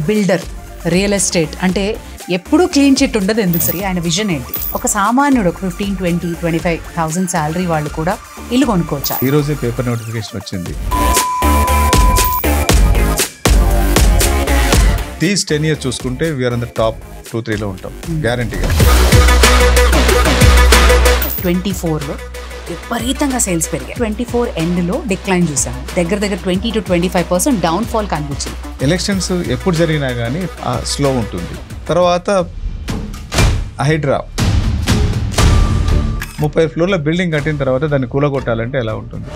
Builder, real estate అంటే ఎప్పుడూ clean chit ఉండదు. ఎందుకు సరి ఆయన విజన్ ఏంటి? ఒక సామాన్యుడు ఒక 15, 20, 25,000 శాలరీ వాళ్ళు కూడా ఇల్లు కొనుక్కోవచ్చా? ఈ రోజే పేపర్ నోటిఫికేషన్ వచ్చింది. దీస్ 10 years చూసుకుంటే వీఆర్ ఆన్ ద టాప్ 2-3లో ఉంటాం గ్యారంటీగా. 24లో విపరీతంగా సేల్స్ పెరిగాయి. 24 ఎండ్లో డిక్లైన్ చూసాము. దగ్గర 20 to 25% డౌన్ఫాల్ కనిపించింది. ఎలక్షన్స్ ఎప్పుడు జరిగినా కానీ స్లో ఉంటుంది. తర్వాత హైడ్రా 30 floorల బిల్డింగ్ కట్టిన తర్వాత దాన్ని కూలగొట్టాలంటే ఎలా ఉంటుంది?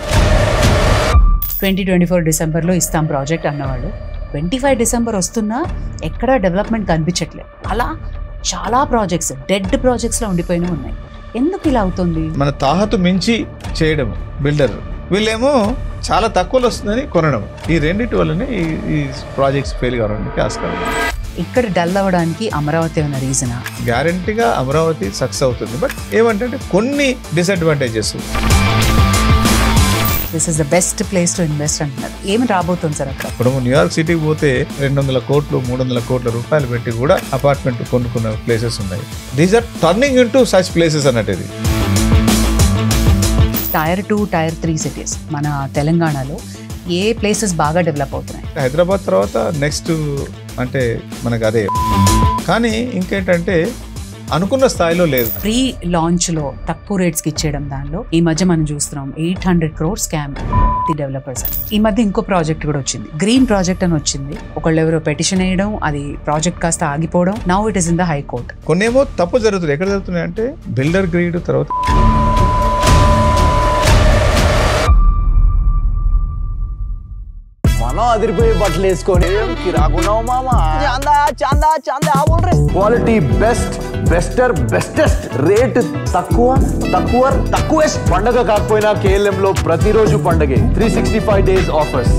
2024 డిసెంబర్లో ఇస్తాం ప్రాజెక్ట్ అన్నవాళ్ళు 25 డిసెంబర్ వస్తున్నా ఎక్కడా డెవలప్మెంట్ కనిపించట్లేదు. అలా చాలా ప్రాజెక్ట్స్ డెడ్ ప్రాజెక్ట్స్లో ఉండిపోయినా ఉన్నాయి. ఎందుకు ఇలా అవుతుంది? మన తాహతు మించి చేయడం బిల్డర్, వీళ్ళేమో చాలా తక్కువలో వస్తుందని కొనడం. ఈ రెండింటి వల్లనే ఈ ప్రాజెక్ట్స్ ఫెయిల్ కావడానికి ఆస్కారం. ఇక్కడ డల్ అవ్వడానికి అమరావతి ఉన్న రీజనా? గ్యారంటీగా అమరావతి సక్సెస్ అవుతుంది. బట్ ఏమంటే కొన్ని disadvantages. This is the best place to invest అంటున్నారు. ఏమి రాబోతుంది సార్ అక్కడ? ఇప్పుడు న్యూయార్క్ సిటీకి పోతే 200 కోట్లు 300 కోట్ల రూపాయలు పెట్టి కూడా అపార్ట్మెంట్ కొనుక్కున్న ప్లేసెస్ ఉన్నాయి. These are turning into such places అన్నట్టు. ఇది Tier 2, Tier 3 సిటీస్ మన తెలంగాణలో ఏ ప్లేసెస్ బాగా డెవలప్ అవుతున్నాయి? హైదరాబాద్ తర్వాత నెక్స్ట్ అంటే మనకు అదే. కానీ ఇంకేంటంటే అనుకున్న స్థాయిలో లేదు. ప్రీ లాంచ్లో తక్కువ రేట్స్కి ఇచ్చేయడం. దానిలో ఈ మధ్య మనం చూస్తున్నాం 800 crores స్కామ్ ది డెవలపర్స్ అని. ఈ మధ్య ఇంకో ప్రాజెక్ట్ కూడా వచ్చింది, గ్రీన్ ప్రాజెక్ట్ అని వచ్చింది. ఒకళ్ళు ఎవరో పెటిషన్ వేయడం, అది ప్రాజెక్ట్ కాస్త ఆగిపోవడం. Now it is in the high court. కొన్ని ఏమో తప్పు జరుగుతుంది. ఎక్కడ జరుగుతున్నాయి అంటే బిల్డర్ గ్రీడ్ తర్వాత మనం అదిరిపోయే బట్టలు వేసుకొని రాకున్నావు మామా. చాందా చాందా చాందా quality best, bester, bestest, rate తక్కువ, తక్కువెస్ట్. పండగ కాకపోయినా KLM లో ప్రతిరోజు పండగే. 365 days ఆఫర్స్.